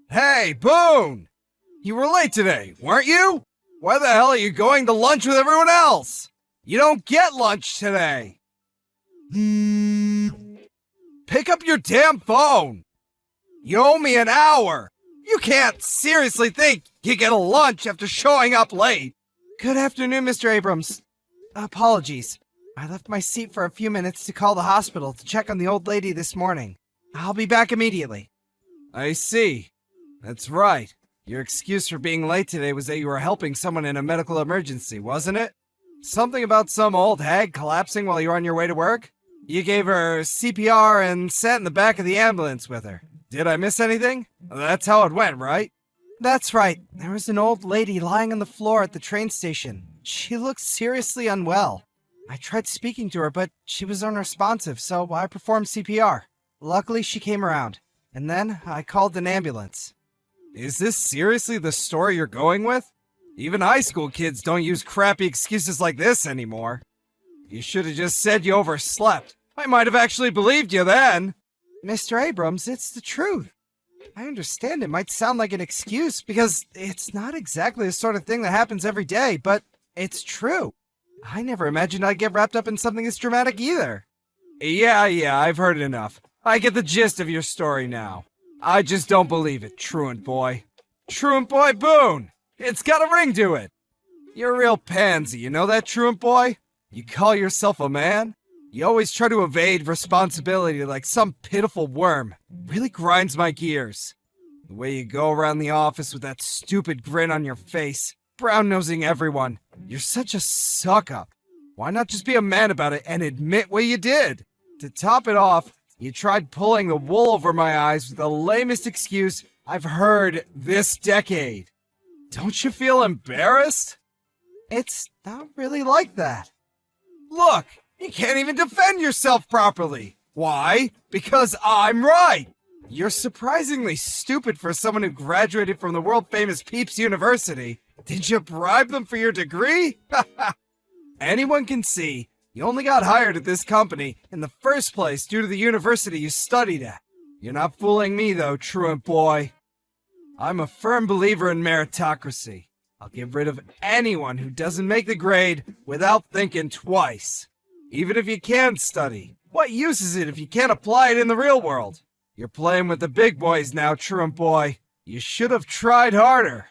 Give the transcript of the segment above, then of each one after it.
Hey, Boone! You were late today, weren't you? Why the hell are you going to lunch with everyone else? You don't get lunch today. Pick up your damn phone. You owe me an hour. You can't seriously think you get a lunch after showing up late. Good afternoon, Mr. Abrams. Apologies. I left my seat for a few minutes to call the hospital to check on the old lady this morning. I'll be back immediately. I see. That's right. Your excuse for being late today was that you were helping someone in a medical emergency, wasn't it? Something about some old hag collapsing while you were on your way to work? You gave her CPR and sat in the back of the ambulance with her. Did I miss anything? That's how it went, right? That's right. There was an old lady lying on the floor at the train station. She looked seriously unwell. I tried speaking to her, but she was unresponsive, so I performed CPR. Luckily, she came around. And then I called an ambulance. Is this seriously the story you're going with? Even high school kids don't use crappy excuses like this anymore. You should have just said you overslept. I might have actually believed you then. Mr. Abrams, it's the truth. I understand it might sound like an excuse because it's not exactly the sort of thing that happens every day, but it's true. I never imagined I'd get wrapped up in something this dramatic either. Yeah, I've heard enough. I get the gist of your story now. I just don't believe it, truant boy. Truant boy Boone! It's got a ring to it! You're a real pansy, you know that, truant boy? You call yourself a man? You always try to evade responsibility like some pitiful worm. Really grinds my gears. The way you go around the office with that stupid grin on your face, brown-nosing everyone. You're such a suck-up. Why not just be a man about it and admit what you did? To top it off, you tried pulling the wool over my eyes with the lamest excuse I've heard this decade. Don't you feel embarrassed? It's not really like that. Look, you can't even defend yourself properly. Why? Because I'm right. You're surprisingly stupid for someone who graduated from the world-famous Peeps University. Did you bribe them for your degree? Anyone can see you only got hired at this company in the first place due to the university you studied at. You're not fooling me though, truant boy. I'm a firm believer in meritocracy. I'll get rid of anyone who doesn't make the grade without thinking twice. Even if you can study, what use is it if you can't apply it in the real world? You're playing with the big boys now, truant boy. You should have tried harder.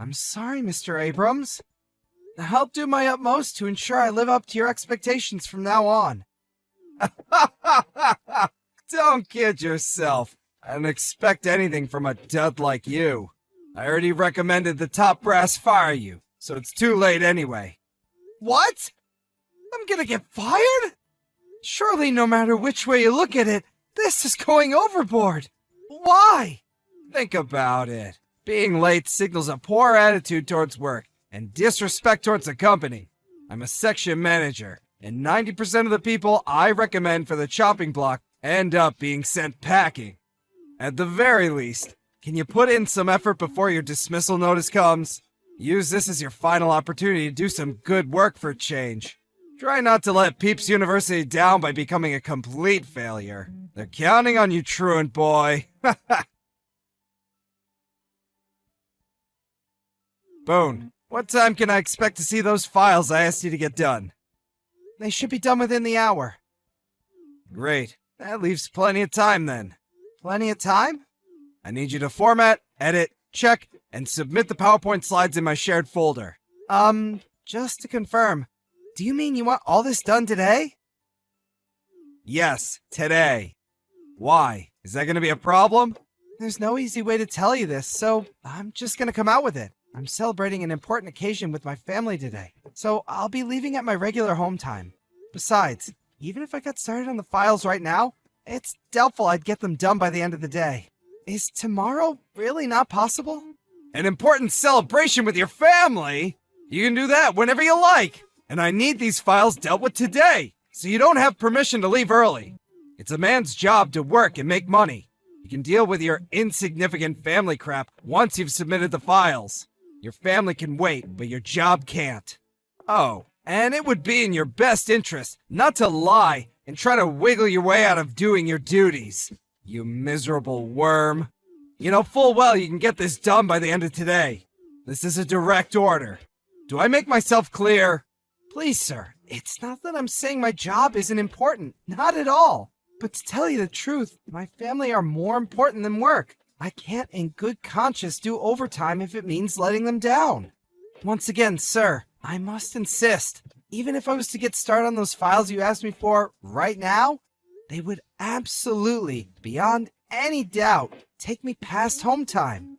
I'm sorry, Mr. Abrams. I'll do my utmost to ensure I live up to your expectations from now on. Don't kid yourself. I don't expect anything from a dud like you. I already recommended the top brass fire you, so it's too late anyway. What? I'm gonna get fired? Surely no matter which way you look at it, this is going overboard. Why? Think about it. Being late signals a poor attitude towards work and disrespect towards the company. I'm a section manager, and 90% of the people I recommend for the chopping block end up being sent packing. At the very least, can you put in some effort before your dismissal notice comes? Use this as your final opportunity to do some good work for a change. Try not to let Peeps University down by becoming a complete failure. They're counting on you, truant boy. Boone, what time can I expect to see those files I asked you to get done? They should be done within the hour. Great. That leaves plenty of time then. Plenty of time? I need you to format, edit, check, and submit the PowerPoint slides in my shared folder. Just to confirm, do you mean you want all this done today? Yes, today. Why? Is that going to be a problem? There's no easy way to tell you this, so I'm just going to come out with it. I'm celebrating an important occasion with my family today, so I'll be leaving at my regular home time. Besides, even if I got started on the files right now, it's doubtful I'd get them done by the end of the day. Is tomorrow really not possible? An important celebration with your family? You can do that whenever you like. And I need these files dealt with today, so you don't have permission to leave early. It's a man's job to work and make money. You can deal with your insignificant family crap once you've submitted the files. Your family can wait, but your job can't. Oh, and it would be in your best interest not to lie and try to wiggle your way out of doing your duties. You miserable worm. You know full well you can get this done by the end of today. This is a direct order. Do I make myself clear? Please, sir, it's not that I'm saying my job isn't important. Not at all. But to tell you the truth, my family are more important than work. I can't in good conscience do overtime if it means letting them down. Once again, sir, I must insist, even if I was to get started on those files you asked me for right now, they would absolutely, beyond any doubt, take me past home time.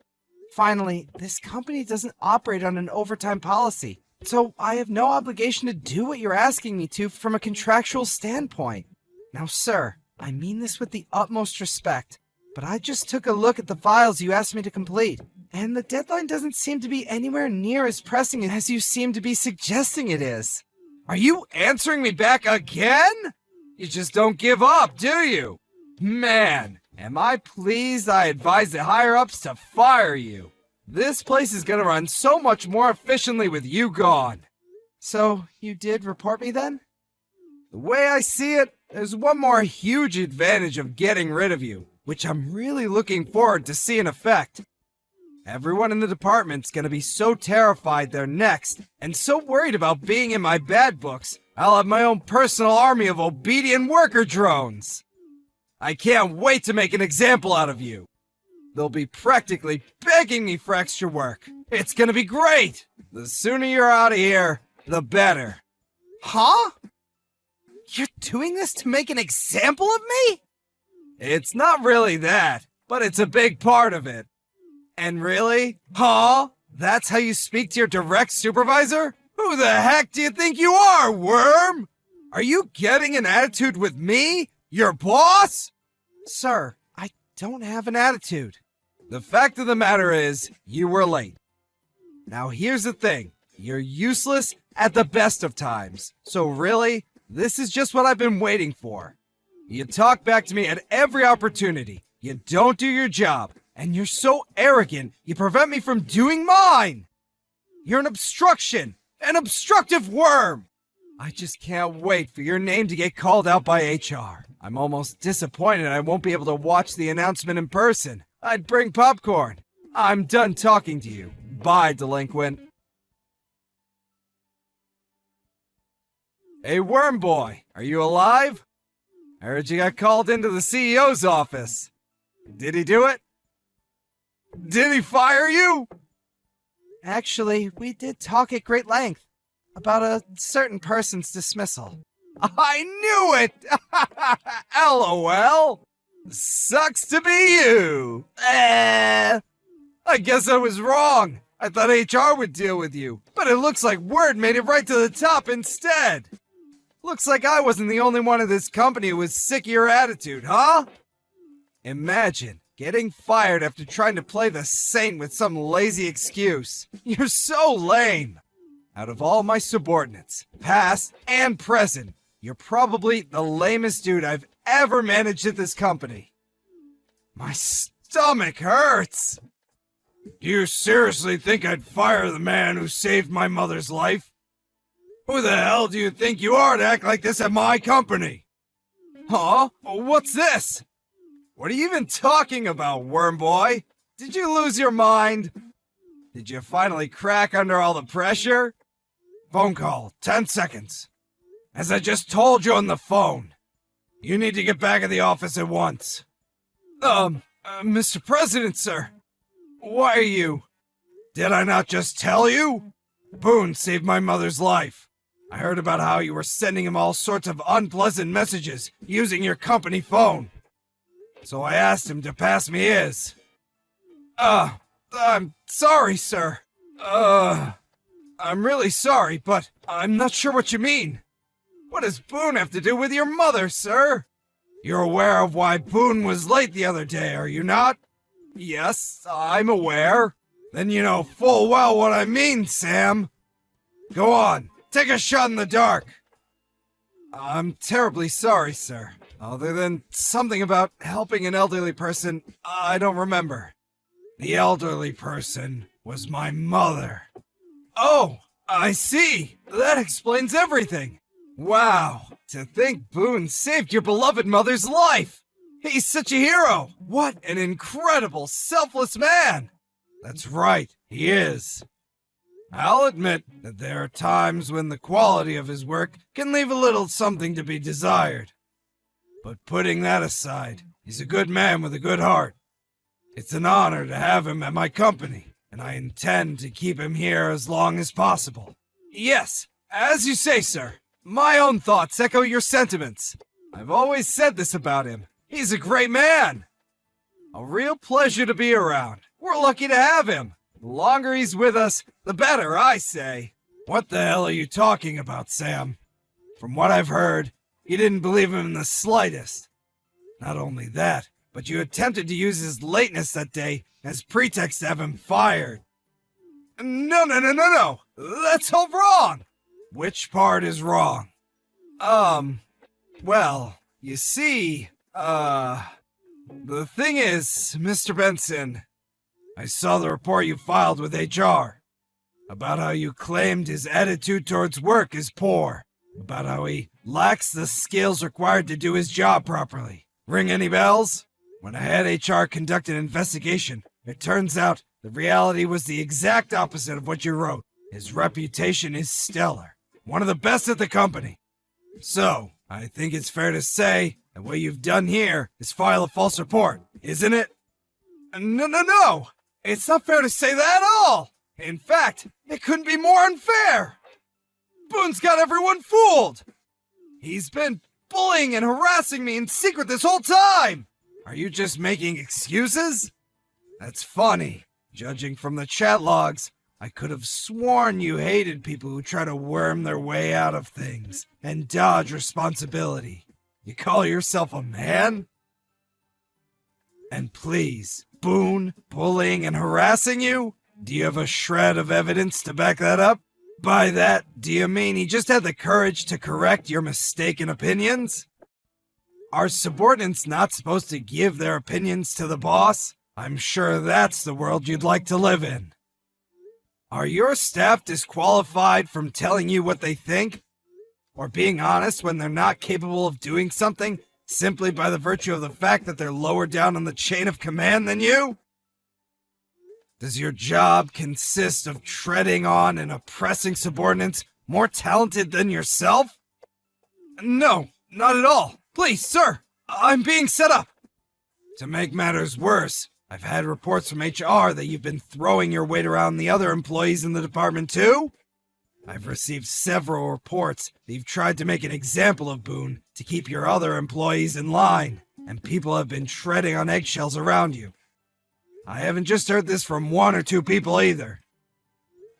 Finally, this company doesn't operate on an overtime policy, so I have no obligation to do what you're asking me to from a contractual standpoint. Now, sir, I mean this with the utmost respect, but I just took a look at the files you asked me to complete, and the deadline doesn't seem to be anywhere near as pressing as you seem to be suggesting it is. Are you answering me back again? You just don't give up, do you? Man, am I pleased I advised the higher-ups to fire you. This place is gonna run so much more efficiently with you gone. So, you did report me then? The way I see it, there's one more huge advantage of getting rid of you, which I'm really looking forward to see in effect. Everyone in the department's gonna be so terrified they're next, and so worried about being in my bad books, I'll have my own personal army of obedient worker drones. I can't wait to make an example out of you. They'll be practically begging me for extra work. It's gonna be great! The sooner you're out of here, the better. Huh? You're doing this to make an example of me? It's not really that, but it's a big part of it. And really? Huh? That's how you speak to your direct supervisor? Who the heck do you think you are, worm? Are you getting an attitude with me, your boss? Sir, I don't have an attitude. The fact of the matter is, you were late. Now here's the thing. You're useless at the best of times. So really, this is just what I've been waiting for. You talk back to me at every opportunity. You don't do your job. And you're so arrogant, you prevent me from doing mine. You're an obstruction. An obstructive worm. I just can't wait for your name to get called out by HR. I'm almost disappointed I won't be able to watch the announcement in person. I'd bring popcorn. I'm done talking to you. Bye, delinquent. Hey, Worm Boy, are you alive? I heard you got called into the CEO's office. Did he do it? Did he fire you? Actually, we did talk at great length about a certain person's dismissal. I knew it! LOL! Sucks to be you! I guess I was wrong. I thought HR would deal with you, but it looks like word made it right to the top instead. Looks like I wasn't the only one in this company who was sick of your attitude, huh? Imagine getting fired after trying to play the saint with some lazy excuse. You're so lame. Out of all my subordinates, past and present, you're probably the lamest dude I've ever managed at this company. My stomach hurts. Do you seriously think I'd fire the man who saved my mother's life? Who the hell do you think you are to act like this at my company? Huh? What's this? What are you even talking about, Worm Boy? Did you lose your mind? Did you finally crack under all the pressure? Phone call, 10 seconds. As I just told you on the phone, you need to get back at the office at once. Mr. President, sir. Why are you? Did I not just tell you? Boone saved my mother's life. I heard about how you were sending him all sorts of unpleasant messages using your company phone. So I asked him to pass me his. I'm sorry, sir. I'm really sorry, but I'm not sure what you mean. What does Boone have to do with your mother, sir? You're aware of why Boone was late the other day, are you not? Yes, I'm aware. Then you know full well what I mean, Sam. Go on, take a shot in the dark. I'm terribly sorry, sir. Other than something about helping an elderly person, I don't remember. The elderly person was my mother. Oh, I see. That explains everything. Wow, to think Boone saved your beloved mother's life. He's such a hero! What an incredible, selfless man! That's right, he is. I'll admit that there are times when the quality of his work can leave a little something to be desired. But putting that aside, he's a good man with a good heart. It's an honor to have him at my company, and I intend to keep him here as long as possible. Yes, as you say, sir. My own thoughts echo your sentiments. I've always said this about him. He's a great man. A real pleasure to be around. We're lucky to have him. The longer he's with us, the better, I say. What the hell are you talking about, Sam? From what I've heard, you didn't believe him in the slightest. Not only that, but you attempted to use his lateness that day as pretext to have him fired. No. That's all wrong. Which part is wrong? Well, you see, the thing is, Mr. Benson, I saw the report you filed with HR about how you claimed his attitude towards work is poor, about how he lacks the skills required to do his job properly. Ring any bells? When I had HR conduct an investigation, it turns out the reality was the exact opposite of what you wrote. His reputation is stellar, one of the best at the company. So, I think it's fair to say that what you've done here is file a false report, isn't it? No! It's not fair to say that at all! In fact, it couldn't be more unfair! Boone's got everyone fooled! He's been bullying and harassing me in secret this whole time! Are you just making excuses? That's funny. Judging from the chat logs, I could have sworn you hated people who try to worm their way out of things and dodge responsibility. You call yourself a man? And please, Boone bullying and harassing you? Do you have a shred of evidence to back that up? By that, do you mean he just had the courage to correct your mistaken opinions? Are subordinates not supposed to give their opinions to the boss? I'm sure that's the world you'd like to live in. Are your staff disqualified from telling you what they think? Or being honest when they're not capable of doing something simply by the virtue of the fact that they're lower down on the chain of command than you? Does your job consist of treading on and oppressing subordinates more talented than yourself? No, not at all. Please, sir, I'm being set up. To make matters worse, I've had reports from HR that you've been throwing your weight around the other employees in the department too? I've received several reports that you've tried to make an example of Boone to keep your other employees in line, and people have been treading on eggshells around you. I haven't just heard this from one or two people either.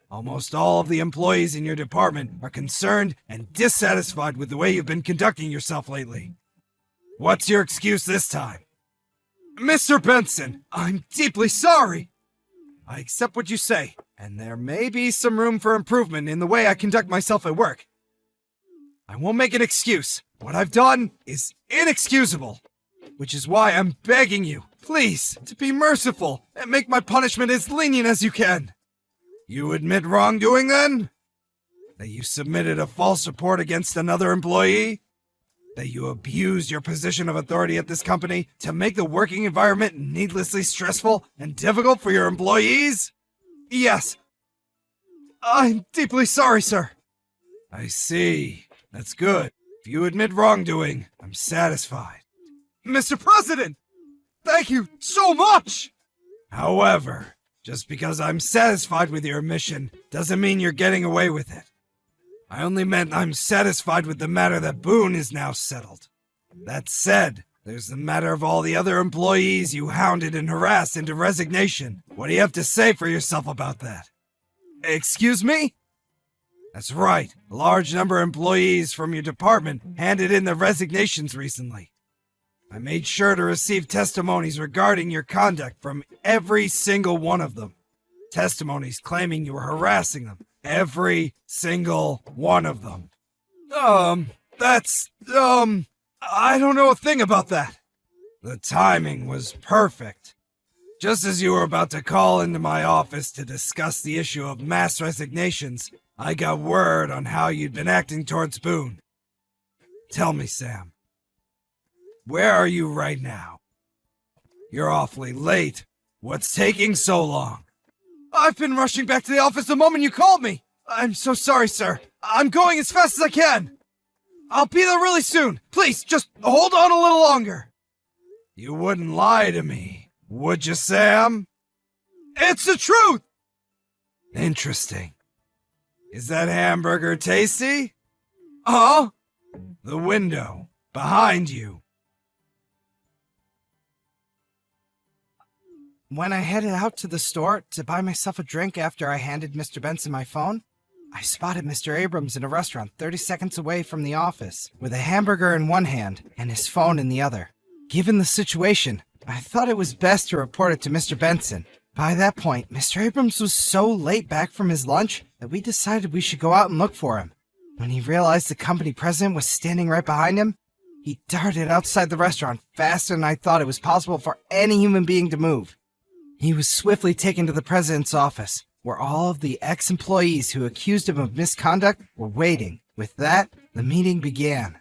Almost all of the employees in your department are concerned and dissatisfied with the way you've been conducting yourself lately. What's your excuse this time? Mr. Benson, I'm deeply sorry. I accept what you say, and there may be some room for improvement in the way I conduct myself at work. I won't make an excuse. What I've done is inexcusable, which is why I'm begging you, please, to be merciful and make my punishment as lenient as you can. You admit wrongdoing, then? That you submitted a false report against another employee? That you abused your position of authority at this company to make the working environment needlessly stressful and difficult for your employees? Yes. I'm deeply sorry, sir. I see. That's good. If you admit wrongdoing, I'm satisfied. Mr. President! Thank you so much! However, just because I'm satisfied with your admission doesn't mean you're getting away with it. I only meant I'm satisfied with the matter that Boone is now settled. That said, there's the matter of all the other employees you hounded and harassed into resignation. What do you have to say for yourself about that? Excuse me? That's right. A large number of employees from your department handed in their resignations recently. I made sure to receive testimonies regarding your conduct from every single one of them. Testimonies claiming you were harassing them. Every single one of them. I don't know a thing about that. The timing was perfect. Just as you were about to call into my office to discuss the issue of mass resignations, I got word on how you'd been acting towards Boone. Tell me, Sam, where are you right now? You're awfully late. What's taking so long? I've been rushing back to the office the moment you called me. I'm so sorry, sir. I'm going as fast as I can. I'll be there really soon. Please, just hold on a little longer. You wouldn't lie to me, would you, Sam? It's the truth! Interesting. Is that hamburger tasty? Huh? The window, behind you. When I headed out to the store to buy myself a drink after I handed Mr. Benson my phone, I spotted Mr. Abrams in a restaurant 30 seconds away from the office, with a hamburger in one hand and his phone in the other. Given the situation, I thought it was best to report it to Mr. Benson. By that point, Mr. Abrams was so late back from his lunch that we decided we should go out and look for him. When he realized the company president was standing right behind him, he darted outside the restaurant faster than I thought it was possible for any human being to move. He was swiftly taken to the president's office, where all of the ex-employees who accused him of misconduct were waiting. With that, the meeting began.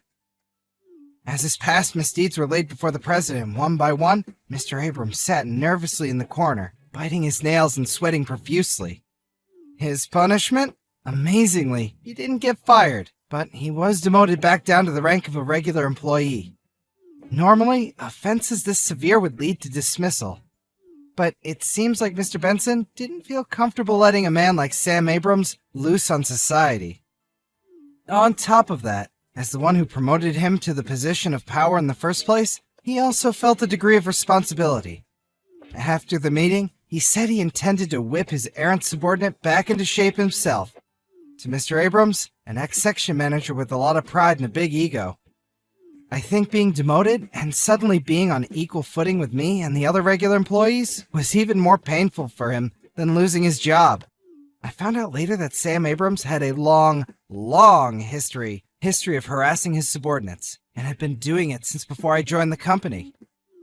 As his past misdeeds were laid before the president one by one, Mr. Abrams sat nervously in the corner, biting his nails and sweating profusely. His punishment? Amazingly, he didn't get fired, but he was demoted back down to the rank of a regular employee. Normally, offenses this severe would lead to dismissal. But it seems like Mr. Benson didn't feel comfortable letting a man like Sam Abrams loose on society. On top of that, as the one who promoted him to the position of power in the first place, he also felt a degree of responsibility. After the meeting, he said he intended to whip his errant subordinate back into shape himself. To Mr. Abrams, an ex-section manager with a lot of pride and a big ego, I think being demoted and suddenly being on equal footing with me and the other regular employees was even more painful for him than losing his job. I found out later that Sam Abrams had a long history of harassing his subordinates, and had been doing it since before I joined the company.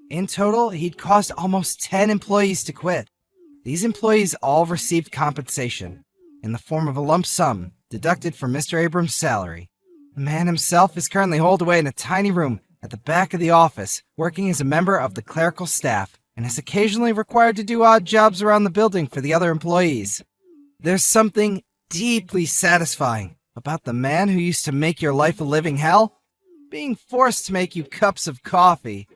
In total, he'd caused almost 10 employees to quit. These employees all received compensation, in the form of a lump sum deducted from Mr. Abrams' salary. The man himself is currently holed away in a tiny room at the back of the office, working as a member of the clerical staff, and is occasionally required to do odd jobs around the building for the other employees. There's something deeply satisfying about the man who used to make your life a living hell, being forced to make you cups of coffee.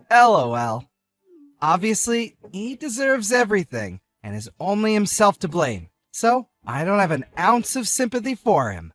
LOL. Obviously, he deserves everything, and is only himself to blame, so I don't have an ounce of sympathy for him.